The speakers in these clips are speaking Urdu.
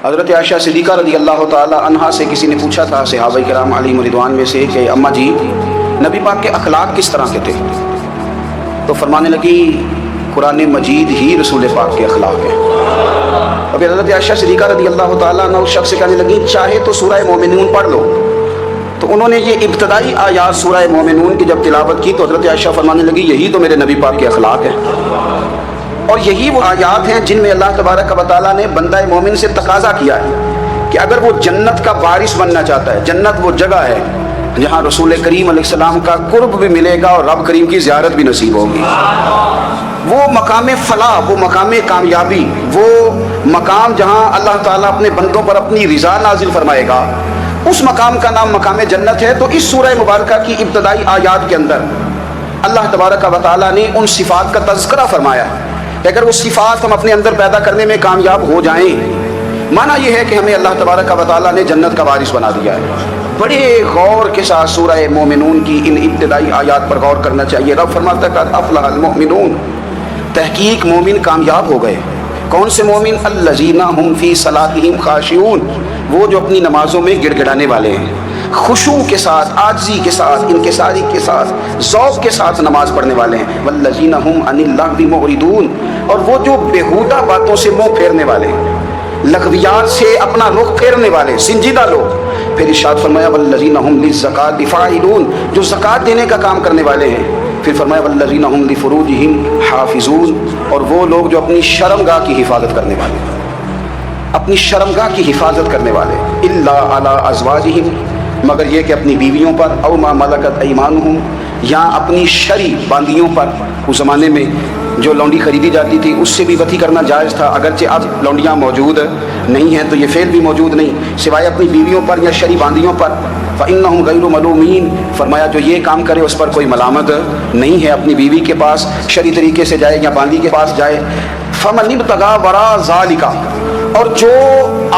حضرت عائشہ صدیقہ رضی اللہ تعالی عنہا سے کسی نے پوچھا تھا صحابہ کرام علیہم رضوان میں سے کہ اماں جی نبی پاک کے اخلاق کس طرح کے تھے؟ تو فرمانے لگی قرآن مجید ہی رسول پاک کے اخلاق ہیں۔ اب حضرت عائشہ صدیقہ رضی اللہ تعالیٰ عنہ اس شخص سے کہنے لگی چاہے تو سورہ مومنون پڑھ لو۔ تو انہوں نے یہ ابتدائی آیات سورہ مومنون کی جب تلاوت کی تو حضرت عائشہ فرمانے لگی یہی تو میرے نبی پاک کے اخلاق ہیں، اور یہی وہ آیات ہیں جن میں اللہ تبارک و تعالیٰ نے بندہ مومن سے تقاضا کیا ہے کہ اگر وہ جنت کا وارث بننا چاہتا ہے، جنت وہ جگہ ہے جہاں رسول کریم علیہ السلام کا قرب بھی ملے گا اور رب کریم کی زیارت بھی نصیب ہوگی، وہ مقام فلاح، وہ مقام کامیابی، وہ مقام جہاں اللہ تعالیٰ اپنے بندوں پر اپنی رضا نازل فرمائے گا، اس مقام کا نام مقام جنت ہے۔ تو اس سورہ مبارکہ کی ابتدائی آیات کے اندر اللہ تبارک و تعالیٰ نے ان صفات کا تذکرہ فرمایا ہے کہ اگر وہ صفات ہم اپنے اندر پیدا کرنے میں کامیاب ہو جائیں، معنی یہ ہے کہ ہمیں اللہ تبارک و تعالیٰ نے جنت کا وارث بنا دیا ہے۔ بڑے غور کے ساتھ سورہ مومنون کی ان ابتدائی آیات پر غور کرنا چاہیے۔ رب فرماتا ہے افلح المؤمنون، تحقیق مومن کامیاب ہو گئے۔ کون سے مومن؟ الذین هم فی صلاتہم خاشعون، وہ جو اپنی نمازوں میں گڑ گڑانے والے ہیں، خشوع کے ساتھ، عاجزی کے ساتھ، انکساری کے ساتھ، ذوق کے ساتھ نماز پڑھنے والے ہیں۔ والذین هم عن اللغو معرضون، اور وہ جو بیہودہ باتوں سے منہ پھیرنے والے ہیں، لغویات سے اپنا رخ پھیرنے والے سنجیدہ لوگ۔ پھر ارشاد فرمایا والذین هم للزکاۃ فاعلون، جو زکوٰۃ دینے کا کام کرنے والے ہیں۔ پھر فرمایا والذین هم لفروجہم حافظون، اور وہ لوگ جو اپنی شرمگاہ کی حفاظت کرنے والے ہیں، اپنی شرمگاہ کی حفاظت کرنے والے، الا علی ازواجہم، مگر یہ کہ اپنی بیویوں پر، او ما ملکت ایمانہم، یا اپنی شرعی باندیوں پر۔ اس زمانے میں جو لونڈی خریدی جاتی تھی اس سے بھی وطی کرنا جائز تھا، اگرچہ اب لونڈیاں موجود نہیں ہیں تو یہ فعل بھی موجود نہیں، سوائے اپنی بیویوں پر یا شرعی باندیوں پر۔ فإنہم غیر ملومین، فرمایا جو یہ کام کرے اس پر کوئی ملامت نہیں ہے، اپنی بیوی کے پاس شرعی طریقے سے جائے یا باندی کے پاس جائے۔ فمن ابتغى وراء ذلک، اور جو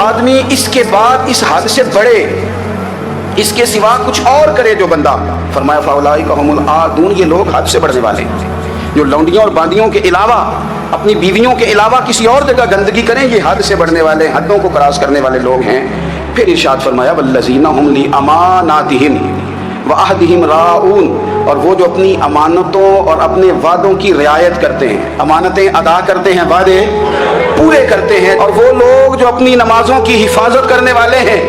آدمی اس کے بعد اس حد سے بڑھے، اس کے سوا کچھ اور کرے جو بندہ، فرمایا فاولئک هم العادون، یہ لوگ حد سے بڑھنے والے ہیں۔ جو لونڈیوں اور باندیوں کے علاوہ اپنی بیویوں کے علاوہ کسی اور جگہ گندگی کریں، یہ حد سے بڑھنے والے، حدوں کو کراس کرنے والے لوگ ہیں۔ پھر ارشاد فرمایا والذین هم لاماناتہم وعہدہم راعون، اور وہ جو اپنی امانتوں اور اپنے وعدوں کی رعایت کرتے ہیں، امانتیں ادا کرتے ہیں، وعدے پورے کرتے ہیں، اور وہ لوگ جو اپنی نمازوں کی حفاظت کرنے والے ہیں،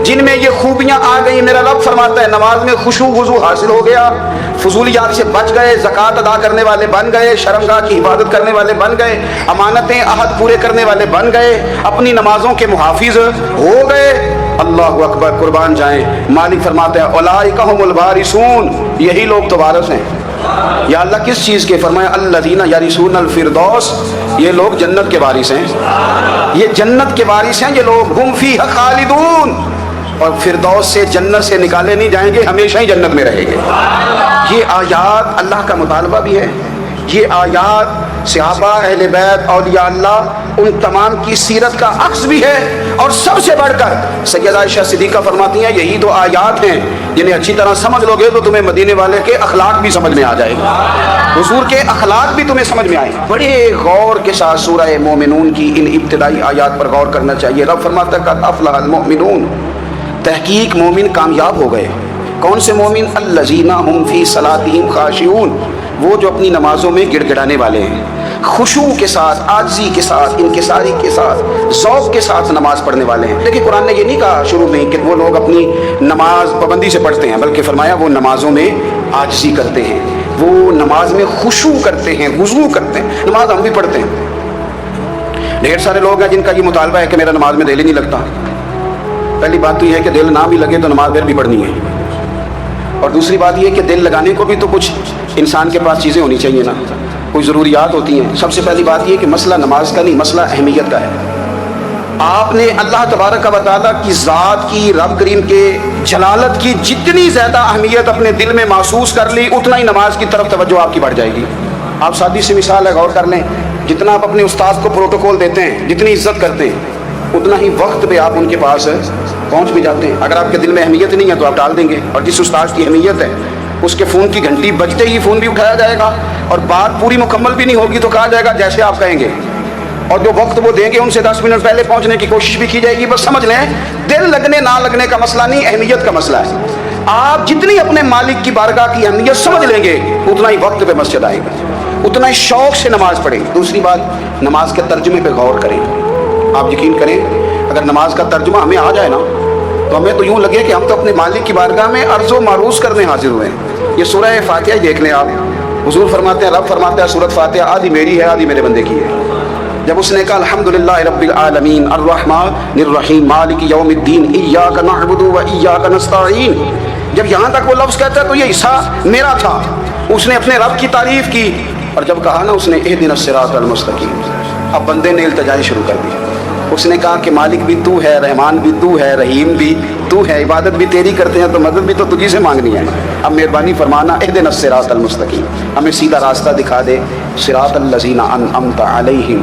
جن میں یہ خوبیاں آ گئی۔ میرا رب فرماتا ہے نماز میں خشوع وضو حاصل ہو گیا، فضولیات سے بچ گئے، زکوٰۃ ادا کرنے والے بن گئے، شرمگاہ کی حفاظت کرنے والے بن گئے، امانتیں عہد پورے کرنے والے بن گئے، اپنی نمازوں کے محافظ ہو گئے۔ اللہ اکبر، قربان جائیں۔ مالک فرماتا ہے اولئک هم الوارثون، یہی لوگ تو وارث ہیں۔ یا اللہ کس چیز کے؟ فرمایا الذین یرثون الفردوس، یہ لوگ جنت کے وارث ہیں، یہ جنت کے وارث ہیں یہ لوگ۔ ہم فیہا خالدون، اور فردوس سے، جنت سے نکالے نہیں جائیں گے، ہمیشہ ہی جنت میں رہیں گے۔ یہ آیات اللہ کا مطالبہ بھی ہے، یہ آیات صحابہ، اہل بیت، اولیاء اللہ، ان تمام کی سیرت کا عکس بھی ہے، اور سب سے بڑھ کر سیدہ عائشہ صدیقہ فرماتی ہیں یہی دو آیات ہیں جنہیں اچھی طرح سمجھ لو گے تو تمہیں مدینے والے کے اخلاق بھی سمجھ میں آ جائے گا، حضور کے اخلاق بھی تمہیں سمجھ میں آئے گا۔ بڑے غور کے ساتھ سورہ مومنون کی ان ابتدائی آیات پر غور کرنا چاہیے۔ رب فرماتا ہے قد افلح المؤمنون، تحقیق مومن کامیاب ہو گئے۔ کون سے مومن؟ الذین هم فی صلاتہم خاشعون، وہ جو اپنی نمازوں میں گڑ گڑانے والے ہیں، خشوع کے ساتھ، عاجزی کے ساتھ، انکساری کے ساتھ، ذوق کے ساتھ نماز پڑھنے والے ہیں۔ لیکن قرآن نے یہ نہیں کہا شروع میں کہ وہ لوگ اپنی نماز پابندی سے پڑھتے ہیں، بلکہ فرمایا وہ نمازوں میں عاجزی کرتے ہیں، وہ نماز میں خشوع کرتے ہیں، وضو کرتے ہیں۔ نماز ہم بھی پڑھتے ہیں، ڈھیر سارے لوگ ہیں جن کا یہ مطالبہ ہے کہ میرا نماز میں دل ہی نہیں لگتا۔ پہلی بات تو یہ ہے کہ دل نہ بھی لگے تو نماز پھر بھی پڑھنی ہے، اور دوسری بات یہ کہ دل لگانے کو بھی تو کچھ انسان کے پاس چیزیں ہونی چاہیے نا، کوئی ضروریات ہوتی ہیں۔ سب سے پہلی بات یہ کہ مسئلہ نماز کا نہیں، مسئلہ اہمیت کا ہے۔ آپ نے اللہ تبارک و تعالیٰ کی ذات کی، رب کریم کے جلالت کی جتنی زیادہ اہمیت اپنے دل میں محسوس کر لی، اتنا ہی نماز کی طرف توجہ آپ کی بڑھ جائے گی۔ آپ سادی سی مثال ہے، غور کر لیں، جتنا آپ اپنے استاد کو پروٹوکول دیتے ہیں، جتنی عزت کرتے ہیں، اتنا ہی وقت پہ آپ ان کے پاس پہنچ بھی جاتے ہیں۔ اگر آپ کے دل میں اہمیت نہیں ہے تو آپ ٹال دیں گے، اور جس استاد کی اہمیت ہے اس کے فون کی گھنٹی بجتے ہی فون بھی اٹھایا جائے گا، اور بات پوری مکمل بھی نہیں ہوگی تو کہا جائے گا جیسے آپ کہیں گے، اور جو وقت وہ دیں گے ان سے 10 منٹ پہلے پہنچنے کی کوشش بھی کی جائے گی. بس سمجھ لیں دل لگنے نہ لگنے کا مسئلہ نہیں، اہمیت کا مسئلہ ہے. آپ جتنی اپنے مالک کی بارگاہ کی اہمیت سمجھ لیں گے اتنا ہی وقت پہ مسجد آئے گا، اتنا ہی شوق سے نماز پڑھیں. دوسری بات، نماز کے ترجمے پہ غور کریں. آپ یقین کریں اگر نماز کا ترجمہ ہمیں آ جائے نا تو ہمیں تو یوں لگے کہ ہم تو اپنے مالک کی بارگاہ میں عرض و معروض کرنے حاضر ہوئے ہیں. یہ سورہ فاتحہ ہی دیکھ لیں آپ. حضور فرماتے ہیں، رب فرماتا ہے سورۃ فاتحہ آدھی میری ہے آدھی میرے بندے کی ہے. جب اس نے کہا الحمدللہ رب العالمین الرحمن الرحیم مالک یوم الدین ایاک نعبد و ایاک نستعین، جب یہاں تک وہ لفظ کہتا ہے تو یہ حصہ میرا تھا. اس نے اپنے رب کی تعریف کی، اور جب کہا نا اس نے اہدنا الصراط المستقیم، اب بندے نے التجائی شروع کر دی. اس نے کہا کہ مالک بھی تو ہے، رحمان بھی تو ہے، رحیم بھی تو ہے، عبادت بھی تیری کرتے ہیں تو مدد بھی تو تجھی سے مانگنی ہے. اب مہربانی فرمانا اہدنا الصراط المستقیم، ہمیں سیدھا راستہ دکھا دے. صراط الذین انعمت علیہم،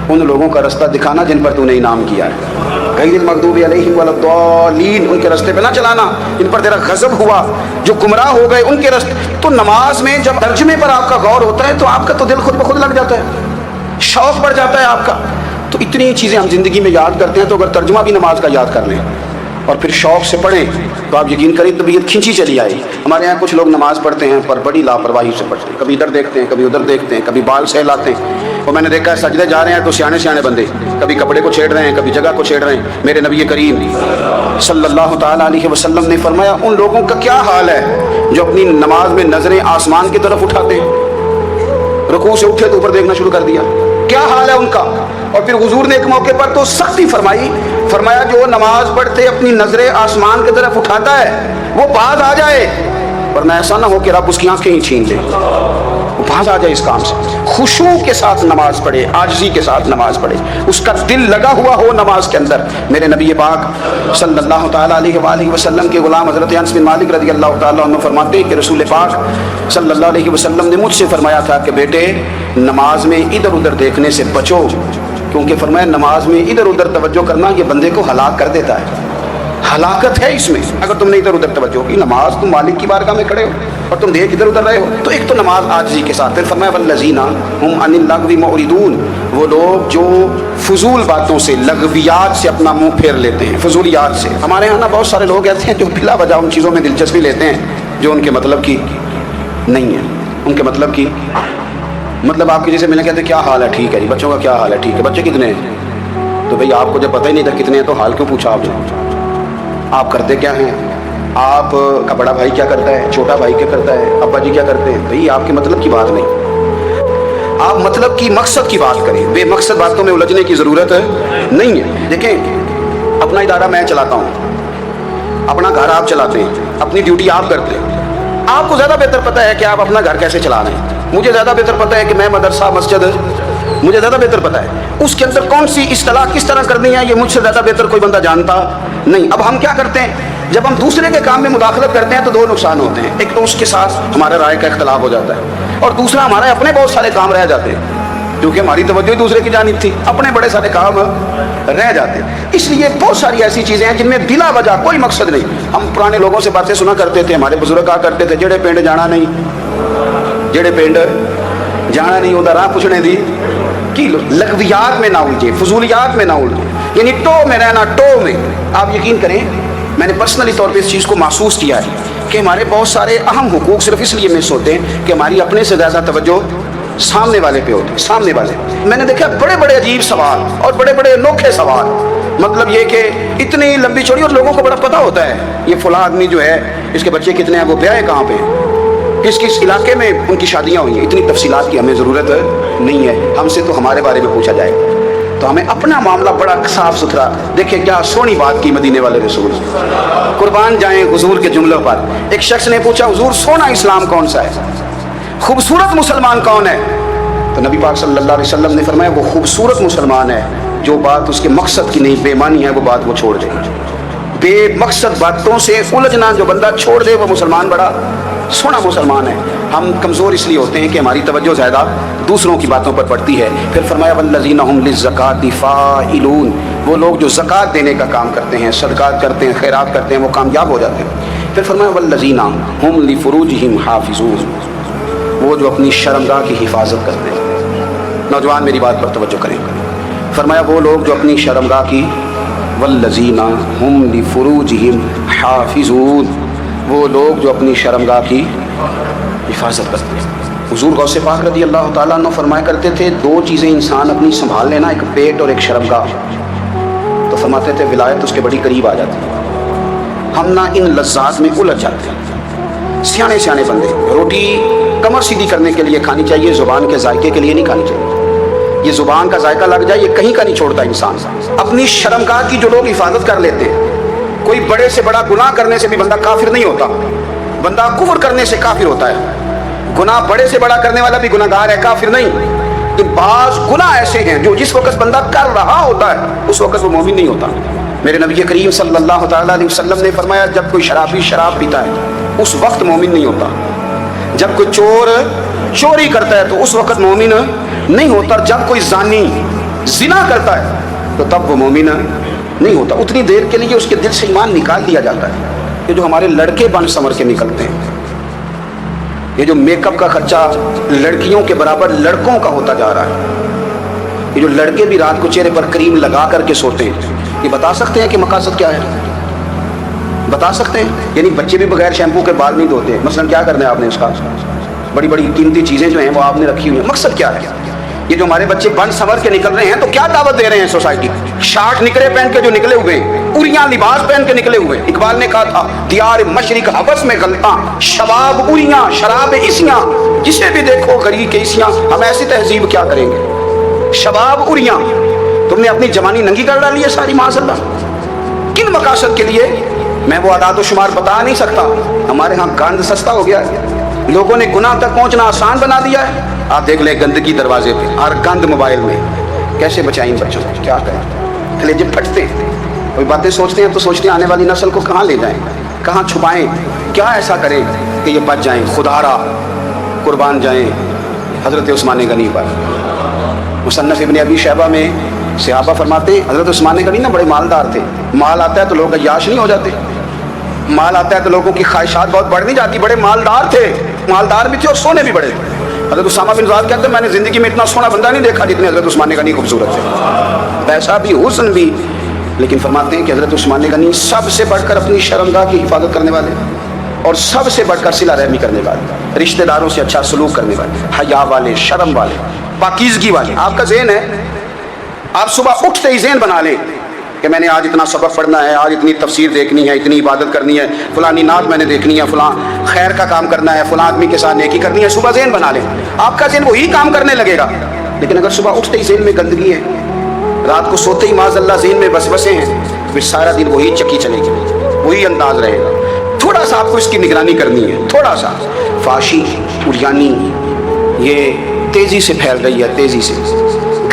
ان لوگوں کا رستہ دکھانا جن پر تو نے انعام کیا ہے. غیر المغضوب علیہم ولا الضالین، ان کے راستے پہ نہ چلانا جن پر تیرا غضب ہوا، جو گمراہ ہو گئے ان کے راستے. تو نماز میں جب ترجمے پر آپ کا غور ہوتا ہے تو آپ کا تو دل خود بخود لگ جاتا ہے، شوق بڑھ جاتا ہے آپ کا. تو اتنی چیزیں ہم زندگی میں یاد کرتے ہیں، تو اگر ترجمہ بھی نماز کا یاد کر لیں اور پھر شوق سے پڑھیں تو آپ یقین کریں طبیعت کھینچی چلی آئی. ہمارے یہاں کچھ لوگ نماز پڑھتے ہیں پر بڑی لاپرواہی سے پڑھتے ہیں، کبھی ادھر دیکھتے ہیں کبھی ادھر دیکھتے ہیں، کبھی بال سہلاتے ہیں. اور میں نے دیکھا ہے سجدے جا رہے ہیں تو سیانے سیانے بندے کبھی کپڑے کو چھیڑ رہے ہیں کبھی جگہ کو چھیڑ رہے ہیں. میرے نبی کریم صلی اللہ تعالیٰ علیہ وسلم نے فرمایا ان لوگوں کا کیا حال ہے جو اپنی نماز میں نظریں آسمان کی طرف اٹھاتے ہیں، رکوع سے اٹھے تو اوپر دیکھنا شروع کر دیا، کیا حال ہے ان کا. اور پھر حضور نے ایک موقع پر تو سختی فرمائی، فرمایا جو نماز پڑھتے اپنی نظریں آسمان کی طرف اٹھاتا ہے وہ باز آ جائے، ورنہ ایسا نہ ہو کہ رب اس کی آنکھیں ہی چھین لے. وہ باز آ جائے اس کام سے. خشوع کے ساتھ نماز پڑھے، عاجزی کے ساتھ نماز پڑھے، اس کا دل لگا ہوا ہو نماز کے اندر. میرے نبی پاک صلی اللہ تعالیٰ علیہ وآلہ وسلم کے غلام حضرت انس بن مالک رضی اللہ تعالیٰ عنہ فرماتے ہیں کہ رسول پاک صلی اللہ علیہ وسلم نے مجھ سے فرمایا تھا کہ بیٹے نماز میں ادھر ادھر دیکھنے سے بچو، کیونکہ فرمایا نماز میں ادھر ادھر توجہ کرنا یہ بندے کو ہلاک کر دیتا ہے. ہلاکت ہے اس میں اگر تم نے ادھر ادھر توجہ کی. نماز تم مالک کی بارگاہ میں کھڑے ہو اور تم دیکھ ادھر ادھر رہے ہو. تو ایک تو نماز عاجزی کے ساتھ. پھر فرمایا والذین هم عن اللغو معرضون، وہ لوگ جو فضول باتوں سے لغویات سے اپنا منہ پھیر لیتے ہیں، فضولیات سے. ہمارے یہاں نا بہت سارے لوگ ایسے ہیں جو بلا وجہ ان چیزوں میں دلچسپی لیتے ہیں جو ان کے مطلب کی نہیں ہے. ان کے مطلب کی مطلب آپ کے جیسے میں نے کہتے ہیں کیا حال ہے، ٹھیک ہے جی. بچوں کا کیا حال ہے، ٹھیک ہے. بچے کتنے ہیں؟ تو بھئی آپ کو جب پتہ ہی نہیں تھا کتنے ہیں تو حال کیوں پوچھا آپ نے؟ آپ کرتے کیا ہیں؟ آپ کا بڑا بھائی کیا کرتا ہے، چھوٹا بھائی کیا کرتا ہے، ابا جی کیا کرتے ہیں؟ بھئی آپ کے مطلب کی بات نہیں، آپ مطلب کی مقصد کی بات کریں. بے مقصد باتوں میں الجھنے کی ضرورت نہیں ہے. دیکھیں اپنا ادارہ میں چلاتا ہوں، اپنا گھر آپ چلاتے ہیں، اپنی ڈیوٹی آپ کرتے ہیں. آپ کو زیادہ بہتر پتہ ہے کہ آپ اپنا گھر کیسے چلا رہے ہیں. مجھے زیادہ بہتر پتہ ہے کہ میں مدرسہ مسجد مجھے زیادہ بہتر پتہ ہے اس کے اندر کون سی اصطلاح کس طرح کرنی ہے، یہ مجھ سے زیادہ بہتر کوئی بندہ جانتا نہیں. اب ہم کیا کرتے ہیں جب ہم دوسرے کے کام میں مداخلت کرتے ہیں تو دو نقصان ہوتے ہیں. ایک تو اس کے ساتھ ہمارے رائے کا اختلاف ہو جاتا ہے، اور دوسرا ہمارے اپنے بہت سارے کام رہ جاتے ہیں کیونکہ ہماری توجہ ہی دوسرے کی جانب تھی. اپنے بڑے سارے کام رہ جاتے ہیں. اس لیے بہت ساری ایسی چیزیں ہیں جن میں بلا وجہ کوئی مقصد نہیں. ہم پرانے لوگوں سے باتیں سنا کرتے تھے، ہمارے بزرگ کہا کرتے تھے جڑے پنڈ جانا نہیں، جڑے پنڈ جانا نہیں ادھر راہ پوچھنے دی کی. لغویات میں نہ الجھے، فضولیات میں نہ الجھے، یعنی ٹو میں رہنا، ٹو میں. آپ یقین کریں میں نے پرسنلی طور پہ اس چیز کو محسوس کیا ہے کہ ہمارے بہت سارے اہم حقوق صرف اس لیے مس ہوتے ہیں کہ ہماری اپنے سے زیادہ توجہ سامنے والے پہ ہوتی ہے. سامنے والے میں نے دیکھا بڑے بڑے عجیب سوال اور بڑے بڑے انوکھے سوال، مطلب یہ کہ اتنی لمبی چوڑی، اور لوگوں کو بڑا پتہ ہوتا ہے یہ فلاں آدمی جو ہے اس کے بچے کتنے ہیں، وہ بیاہ کہاں پہ، کس کس علاقے میں ان کی شادیاں ہوئی ہیں. اتنی تفصیلات کی ہمیں ضرورت نہیں ہے. ہم سے تو ہمارے بارے میں پوچھا جائے تو ہمیں اپنا معاملہ بڑا صاف ستھرا. دیکھیں کیا سونی بات کی مدینے والے رسول، قربان جائیں حضور کے جملوں پر. ایک شخص نے پوچھا حضور سونا اسلام کون سا ہے، خوبصورت مسلمان کون ہے؟ تو نبی پاک صلی اللہ علیہ وسلم نے فرمایا وہ خوبصورت مسلمان ہے جو بات اس کے مقصد کی نہیں، بے معنی ہے، وہ بات وہ چھوڑ دے. بے مقصد باتوں سے الجھنا جو بندہ چھوڑ دے وہ مسلمان بڑا سونا مسلمان ہے. ہم کمزور اس لیے ہوتے ہیں کہ ہماری توجہ زیادہ دوسروں کی باتوں پر پڑتی ہے. پھر فرمایا والذین هم للزکاۃ فاعلون، وہ لوگ جو زکوٰۃ دینے کا کام کرتے ہیں، صدقات کرتے ہیں، خیرات کرتے ہیں، وہ کامیاب ہو جاتے ہیں. پھر فرمایا والذین هم لفروجهم حافظون، وہ جو اپنی شرمگاہ کی حفاظت کرتے ہیں. نوجوان میری بات پر توجہ کریں، فرمایا وہ لوگ جو اپنی شرمگاہ کی والذین هم لفروجہم حافظون، وہ لوگ جو اپنی شرمگاہ کی حفاظت کرتے ہیں۔ حضور غوث پاک رضی اللہ تعالیٰ عنہ فرمایا کرتے تھے دو چیزیں انسان اپنی سنبھال لینا، ایک پیٹ اور ایک شرمگاہ، تو فرماتے تھے ولایت اس کے بڑی قریب آ جاتی ہے۔ ہم نہ ان لذات میں الجھ جاتے ہیں۔ سیانے سیانے بندے روٹی کمر سیدھی کرنے کے لیے کھانی چاہیے، زبان کے ذائقے کے لیے نہیں کھانی چاہیے۔ یہ زبان کا ذائقہ لگ جائے یہ کہیں کا نہیں چھوڑتا انسان۔ اپنی شرمگاہ کی جو لوگ حفاظت کر لیتے ہیں، کوئی بڑے سے بڑا گناہ کرنے سے بھی بندہ کافر نہیں ہوتا، بندہ کفر کرنے سے کافر ہوتا ہے۔ گناہ بڑے سے بڑا کرنے والا بھی گناہ گار ہے، کافر نہیں۔ کہ بعض گناہ ایسے ہیں جو جس وقت بندہ کر رہا ہوتا ہے اس وقت وہ مومن نہیں ہوتا۔ میرے نبی کریم صلی اللہ تعالیٰ علیہ وسلم نے فرمایا جب کوئی شرابی شراب پیتا ہے اس وقت مومن نہیں ہوتا، جب کوئی چور چوری کرتا ہے تو اس وقت مومن نہیں ہوتا، جب کوئی زانی زنا کرتا ہے تو تب وہ مومن نہیں ہوتا۔ اتنی دیر کے لیے اس کے دل سے ایمان نکال دیا جاتا ہے۔ یہ جو ہمارے لڑکے بن سمر کے نکلتے ہیں، یہ جو میک اپ کا خرچہ لڑکیوں کے برابر لڑکوں کا ہوتا جا رہا ہے، یہ جو لڑکے بھی رات کو چہرے پر کریم لگا کر کے سوتے ہیں، یہ بتا سکتے ہیں کہ مقاصد کیا ہے؟ بتا سکتے ہیں؟ یعنی بچے بھی بغیر شیمپو کے بال نہیں دھوتے، مثلا کیا کرنا ہے آپ نے اس کا؟ بڑی بڑی قیمتی چیزیں جو ہیں وہ آپ نے رکھی ہوئی ہیں، مقصد کیا ہے؟ یہ جو ہمارے بچے بن سنور کے نکل رہے ہیں تو کیا دعوت دے رہے ہیں سوسائٹی؟ شارٹ نکرے پہن کے جو نکلے ہوئے ہیں، اریاں لباس پہن کے نکلے ہوئے ہیں۔ اقبال نے کہا تھا دیار مشرق حوث میں غلطاں، شباب اریاں شراب عیسیاں، جسے بھی دیکھو غریق عیسیاں۔ ہم ایسی تہذیب کیا کریں گے؟ شباب اریاں، تم نے اپنی جوانی ننگی کر ڈالی ہے ساری معاذ اللہ۔ کن مقاصد کے لیے؟ میں وہ اعداد و شمار بتا نہیں سکتا۔ ہمارے ہاں گند سستا ہو گیا ہے، لوگوں نے گناہ تک پہنچنا آسان بنا دیا ہے۔ آپ دیکھ لیں گندگی دروازے پہ اور گند موبائل میں، کیسے بچائیں بچوں کو؟ کیا کریں؟ کلیجے پھٹتے ہیں، کوئی باتیں سوچتے ہیں تو سوچتے ہیں آنے والی نسل کو کہاں لے جائیں، کہاں چھپائیں، کیا ایسا کریں کہ یہ بچ جائیں۔ خدارا قربان جائیں حضرت عثمان غنی پر۔ مصنف ابن ابی شیبہ میں صحابہ فرماتے ہیں حضرت عثمان غنی نا بڑے مالدار تھے۔ مال آتا ہے تو لوگ عیاش نہیں ہو جاتے، مال آتا ہے تو لوگوں کی خواہشات بہت بڑھ نہیں جاتی۔ بڑے مالدار تھے، مالدار بھی تھے اور سونے بھی بڑے تھے۔ حضرت اسامہ بن زید کہتے ہیں میں نے زندگی میں اتنا سونا بندہ نہیں دیکھا جتنے حضرت عثمان غنی خوبصورت تھے، پیسہ بھی حسن بھی۔ لیکن فرماتے ہیں کہ حضرت عثمان غنی سب سے بڑھ کر اپنی شرمگاہ کی حفاظت کرنے والے اور سب سے بڑھ کر صلہ رحمی کرنے والے، رشتہ داروں سے اچھا سلوک کرنے والے، حیا والے، شرم والے، پاکیزگی والے۔ آپ کا ذہن ہے، آپ صبح اٹھتے ہی ذہن بنا لیں کہ میں نے آج اتنا سبق پڑھنا ہے، آج اتنی تفسیر دیکھنی ہے، اتنی عبادت کرنی ہے، فلانی نعت میں نے دیکھنی ہے، فلاں خیر کا کام کرنا ہے، فلاں آدمی کے ساتھ نیکی کرنی ہے۔ صبح ذہن بنا لیں، آپ کا ذہن وہی کام کرنے لگے گا۔ لیکن اگر صبح اٹھتے ہی ذہن میں گندگی ہے، رات کو سوتے ہی معاذ اللہ ذہن میں وسوسے ہیں، پھر سارا دن وہی چکی چلے گی، وہی انداز رہے گا۔ تھوڑا سا آپ کو اس کی نگرانی کرنی ہے، تھوڑا سا۔ فحاشی، عریانی یہ تیزی سے پھیل رہی ہے، تیزی سے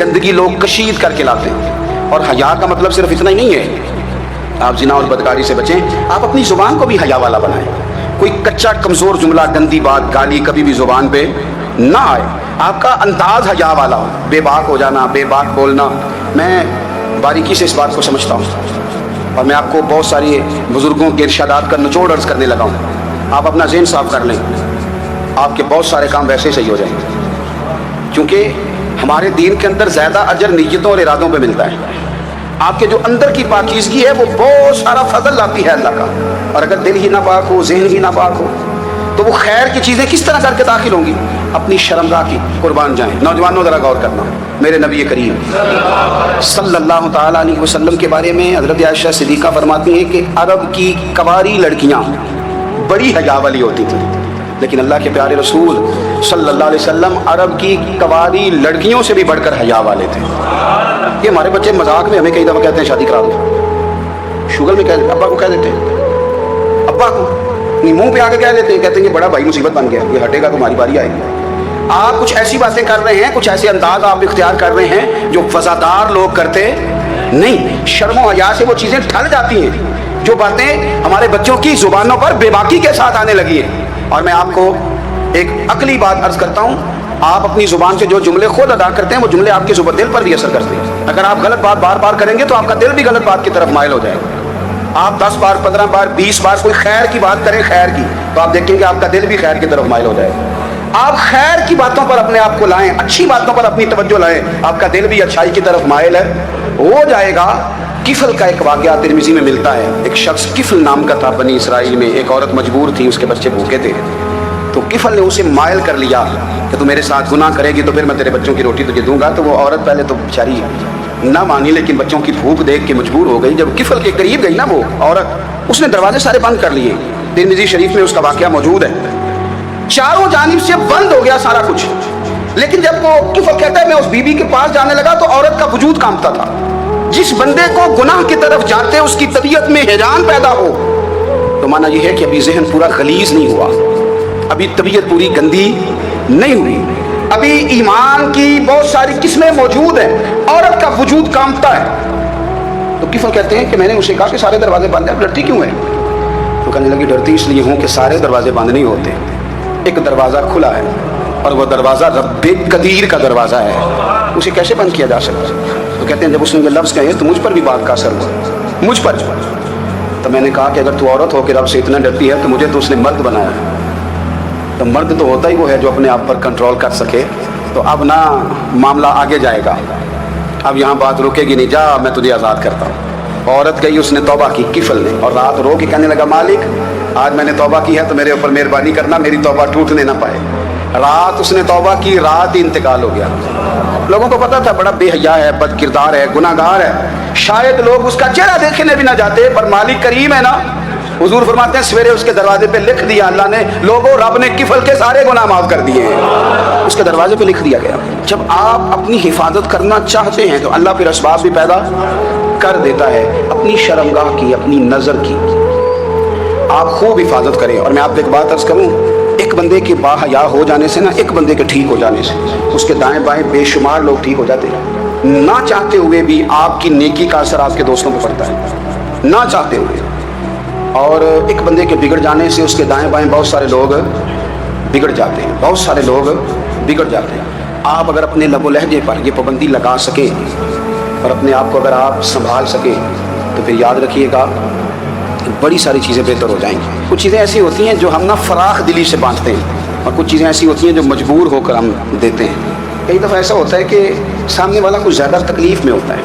گندگی لوگ کشید کر کے لاتے ہیں۔ اور حیا کا مطلب صرف اتنا ہی نہیں ہے آپ زنا اور بدکاری سے بچیں، آپ اپنی زبان کو بھی حیا والا بنائیں۔ کوئی کچا کمزور جملہ، گندی بات، گالی کبھی بھی زبان پہ نہ آئے۔ آپ کا انداز حیا والا ہو، بے باک ہو جانا، بے باک بولنا۔ میں باریکی سے اس بات کو سمجھتا ہوں اور میں آپ کو بہت ساری بزرگوں کے ارشادات کا نچوڑ عرض کرنے لگا ہوں۔ آپ اپنا ذہن صاف کر لیں، آپ کے بہت سارے کام ویسے صحیح ہو جائیں گے، کیونکہ ہمارے دین کے اندر زیادہ اجر نیتوں اور ارادوں پہ ملتا ہے۔ آپ کے جو اندر کی پاکیزگی ہے وہ بہت سارا فضل لاتی ہے اللہ کا، اور اگر دل ہی نہ پاک ہو، ذہن ہی نہ پاک ہو تو وہ خیر کی چیزیں کس طرح کر کے داخل ہوں گی؟ اپنی شرمگاہ کی قربان جائیں۔ نوجوانوں ذرا غور کرنا، میرے نبی کریم صلی اللہ تعالیٰ علیہ وسلم کے بارے میں حضرت عائشہ صدیقہ فرماتی ہیں کہ عرب کی کواری لڑکیاں بڑی حیا والی ہوتی تھیں، لیکن اللہ کے پیارے رسول صلی اللہ علیہ وسلم عرب کی کواری لڑکیوں سے بھی بڑھ کر حیا والے تھے۔ یہ ہمارے بچے مذاق میں ہمیں کئی دفعہ کہتے ہیں شادی کرا دو، شوگر میں کہہ دیتے، ابا کو کہہ دیتے ہیں، ابا کو منہ پہ آ کے کہہ دیتے ہیں، کہتے ہیں کہ بڑا بھائی مصیبت بن گیا، یہ ہٹے گا تو ہماری باری آئے گی۔ آپ کچھ ایسی باتیں کر رہے ہیں، کچھ ایسے انداز آپ اختیار کر رہے ہیں جو وفادار لوگ کرتے نہیں۔ شرم و حیا سے وہ چیزیں ٹھل جاتی ہیں جو باتیں ہمارے بچوں کی زبانوں پر بے باکی کے ساتھ آنے لگی ہیں۔ اور میں آپ کو ایک عقلی بات عرض کرتا ہوں، آپ اپنی زبان سے جو جملے خود ادا کرتے ہیں وہ جملے آپ کے دل پر بھی اثر کرتے ہیں۔ اگر آپ غلط بات بار بار کریں گے تو آپ کا دل بھی غلط بات کی طرف مائل ہو جائے گا۔ آپ 10 بار 15 بار 20 بار کوئی خیر کی بات کریں، خیر کی، تو آپ دیکھیں گے آپ کا دل بھی خیر کی طرف مائل ہو جائے گا۔ آپ خیر کی باتوں پر اپنے آپ کو لائیں، اچھی باتوں پر اپنی توجہ لائیں، آپ کا دل بھی اچھائی کی طرف مائل ہے، ہو جائے گا۔ کفل کا ایک واقعہ ترمذی میں ملتا ہے، ایک شخص کفل نام کا تھا بنی اسرائیل میں، ایک عورت مجبور تھی، اس کے بچے بھوکے تھے، تو کفل نے اسے مائل کر لیا کہ تو میرے ساتھ گناہ کرے گی تو پھر میں تیرے بچوں کی روٹی تجھے دوں گا۔ تو وہ عورت پہلے تو بیچاری نہ مانی، لیکن بچوں کی بھوک دیکھ کے مجبور ہو گئی۔ جب کفل کے قریب گئی نا وہ عورت، اس نے دروازے سارے بند کر لیے، ترمذی شریف میں اس کا واقعہ موجود ہے، چاروں جانب سے بند ہو گیا سارا کچھ۔ لیکن جب وہ کفل کہتا ہے میں اس بی بی کے پاس جانے لگا تو عورت کا وجود کانپتا تھا۔ جس بندے کو گناہ کی طرف جاتے اس کی طبیعت میں ہیجان پیدا ہو تو مانا یہ ہے کہ ابھی ذہن پورا غلیظ نہیں ہوا، ابھی طبیعت پوری گندی نہیں ہوئی، ابھی ایمان کی بہت ساری قسمیں موجود ہیں، عورت کا وجود کانپتا ہے۔ تو کفل کہتے ہیں کہ میں نے اسے کہا کہ سارے دروازے بند ہیں، ڈرتی کیوں ہے؟ تو کہنے لگی ڈرتی اس لیے ہوں کہ سارے دروازے بند نہیں ہوتے، ایک دروازہ کھلا ہے اور وہ دروازہ رب قدیر کا دروازہ ہے، اسے کیسے بند کیا جا سکتا؟ تو کہتے ہیں جب اس نے یہ لفظ کہے تو مجھ پر بھی بات کا اثر ہوا، مجھ پر۔ تو میں نے کہا کہ اگر تو عورت ہو کے رب سے اتنا ڈرتی ہے تو مجھے تو اس نے مرد بنایا ہے، تو مرد تو ہوتا ہی وہ ہے جو اپنے آپ پر کنٹرول کر سکے۔ تو اب نہ معاملہ آگے جائے گا، اب یہاں بات رکے گی نہیں، جا میں تجھے آزاد کرتا ہوں۔ عورت گئی، اس نے توبہ کی کفل نے، اور رات رو کے کہنے لگا مالک آج میں نے توبہ کی ہے تو میرے اوپر مہربانی کرنا، میری توبہ ٹوٹنے نہ پائے۔ رات اس نے توبہ کی، رات ہی انتقال ہو گیا۔ لوگوں کو پتا تھا بڑا بے حیا ہے، بد کردار ہے، گناہ گار ہے، شاید لوگ اس کا چہرہ دیکھنے بھی نہ جاتے، پر مالک کریم ہے نا۔ حضور فرماتے ہیں سویرے اس کے دروازے پہ لکھ دیا اللہ نے، لوگوں رب نے کفل کے سارے گناہ معاف کر دیے ہیں، اس کے دروازے پہ لکھ دیا گیا۔ جب آپ اپنی حفاظت کرنا چاہتے ہیں تو اللہ پھر اسباب بھی پیدا کر دیتا ہے، اپنی شرمگاہ کی، اپنی نظر کی آپ خوب حفاظت کریں۔ اور میں آپ کو ایک بات عرض کروں، ایک بندے کے با حیا ہو جانے سے نا، ایک بندے کے ٹھیک ہو جانے سے اس کے دائیں بائیں بے شمار لوگ ٹھیک ہو جاتے ہیں۔ نہ چاہتے ہوئے بھی آپ کی نیکی کا اثر آپ کے دوستوں پہ پڑتا ہے، نہ چاہتے ہوئے۔ اور ایک بندے کے بگڑ جانے سے اس کے دائیں بائیں بہت سارے لوگ بگڑ جاتے ہیں، بہت سارے لوگ بگڑ جاتے ہیں۔ آپ اگر اپنے لب و لہجے پر یہ پابندی لگا سکیں اور اپنے آپ کو اگر آپ سنبھال سکیں تو پھر یاد رکھیے گا بڑی ساری چیزیں بہتر ہو جائیں گی۔ کچھ چیزیں ایسی ہوتی ہیں جو ہم نا فراخ دلی سے باندھتے ہیں، اور کچھ چیزیں ایسی ہوتی ہیں جو مجبور ہو کر ہم دیتے ہیں۔ کئی دفعہ ایسا ہوتا ہے کہ سامنے والا کچھ زیادہ تکلیف میں ہوتا ہے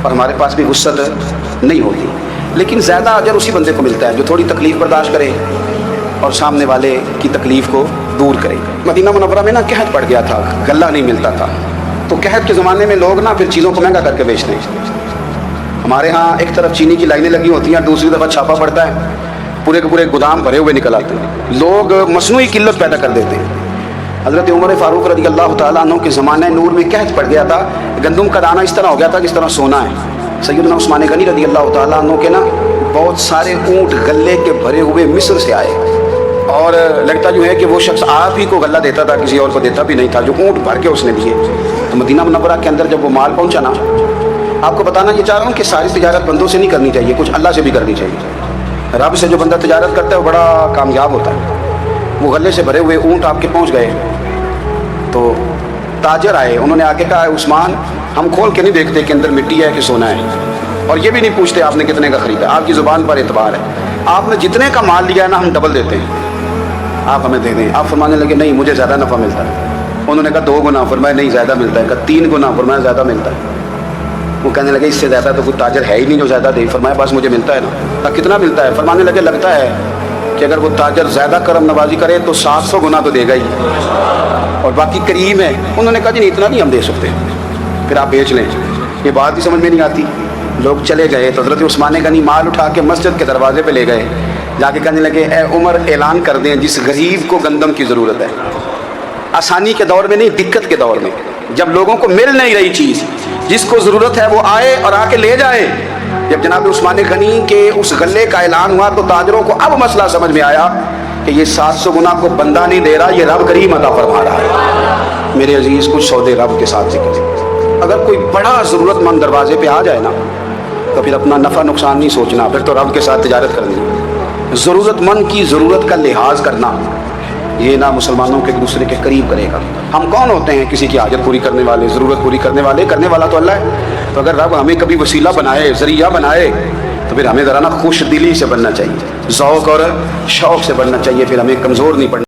اور ہمارے پاس بھی وسعت نہیں ہوتی، لیکن زیادہ اجر اسی بندے کو ملتا ہے جو تھوڑی تکلیف برداشت کرے اور سامنے والے کی تکلیف کو دور کرے۔ مدینہ منورہ میں نا قحط پڑ گیا تھا، غلہ نہیں ملتا تھا، تو قحط کے زمانے میں لوگ نا پھر چیزوں کو مہنگا کر کے بیچتے ہیں۔ ہمارے ہاں ایک طرف چینی کی لائنیں لگی ہوتی ہیں، دوسری طرف چھاپا پڑتا ہے، پورے کے پورے گودام بھرے ہوئے نکل آتے ہیں، لوگ مصنوعی قلت پیدا کر دیتے ہیں۔ حضرت عمر فاروق رضی اللہ تعالیٰ عنہ کے زمانہ نور میں قحط پڑ گیا تھا، گندم کا دانہ اس طرح ہو گیا تھا جس طرح سونا ہے۔ سیدنا عثمان غنی رضی اللہ تعالیٰ عنہ کے نا بہت سارے اونٹ غلے کے بھرے ہوئے مصر سے آئے، اور لگتا جو ہے کہ وہ شخص آپ ہی کو غلہ دیتا تھا، کسی اور کو دیتا بھی نہیں تھا، جو اونٹ بھر کے اس نے دیے۔ تو مدینہ منورہ کے اندر جب وہ مال پہنچا نا، آپ کو بتانا یہ چاہ رہا ہوں کہ ساری تجارت بندوں سے نہیں کرنی چاہیے، کچھ اللہ سے بھی کرنی چاہیے۔ رب سے جو بندہ تجارت کرتا ہے وہ بڑا کامیاب ہوتا ہے۔ وہ غلے سے بھرے ہوئے اونٹ آپ کے پہنچ گئے تو تاجر آئے، انہوں نے آگے کہا عثمان ہم کھول کے نہیں دیکھتے کہ اندر مٹی ہے کہ سونا ہے، اور یہ بھی نہیں پوچھتے آپ نے کتنے کا خریدا، آپ کی زبان پر اعتبار ہے، آپ نے جتنے کا مال لیا ہے نا ہم ڈبل دیتے ہیں، آپ ہمیں دے دیں۔ آپ فرمانے لگے نہیں مجھے زیادہ نفع ملتا ہے۔ انہوں نے کہا 2 گنا، فرمایا نہیں زیادہ ملتا ہے، کہا 3 گنا، فرمایا زیادہ ملتا ہے۔ وہ کہنے لگے اس سے زیادہ تو کوئی تاجر ہے ہی نہیں جو زیادہ دے، فرمایا بس مجھے ملتا ہے نا۔ کہا کتنا ملتا ہے؟ فرمانے لگے لگتا ہے کہ اگر وہ تاجر زیادہ کرم نوازی کرے تو 700 گنا تو دے گا ہی، اور باقی کریم ہے۔ انہوں نے کہا جی نہیں اتنا نہیں ہم دے سکتے، پھر آپ بیچ لیں۔ یہ بات ہی سمجھ میں نہیں آتی۔ لوگ چلے گئے تو حضرت عثمان غنی مال اٹھا کے مسجد کے دروازے پہ لے گئے، جا کے کہنے لگے اے عمر اعلان کر دیں جس غریب کو گندم کی ضرورت ہے، آسانی کے دور میں نہیں دقت کے دور میں، جب لوگوں کو مل نہیں رہی چیز، جس کو ضرورت ہے وہ آئے اور آ کے لے جائے۔ جب جناب عثمان غنی کے اس غلے کا اعلان ہوا تو تاجروں کو اب مسئلہ سمجھ میں آیا کہ یہ 700 گنا کو بندہ نہیں دے رہا، یہ رب کریم عطا فرما رہا ہے۔ میرے عزیز کچھ سودے رب کے ساتھ ذکر، اگر کوئی بڑا ضرورت مند دروازے پہ آ جائے نا تو پھر اپنا نفع نقصان نہیں سوچنا، پھر تو رب کے ساتھ تجارت کرنی۔ ضرورت مند کی ضرورت کا لحاظ کرنا یہ نہ مسلمانوں کے ایک دوسرے کے قریب کرے گا۔ ہم کون ہوتے ہیں کسی کی حاجت پوری کرنے والے، ضرورت پوری کرنے والے؟ کرنے والا تو اللہ ہے۔ تو اگر رب ہمیں کبھی وسیلہ بنائے، ذریعہ بنائے، تو پھر ہمیں ذرا نا خوش دلی سے بننا چاہیے، ذوق اور شوق سے بننا چاہیے، پھر ہمیں کمزور نہیں پڑنا۔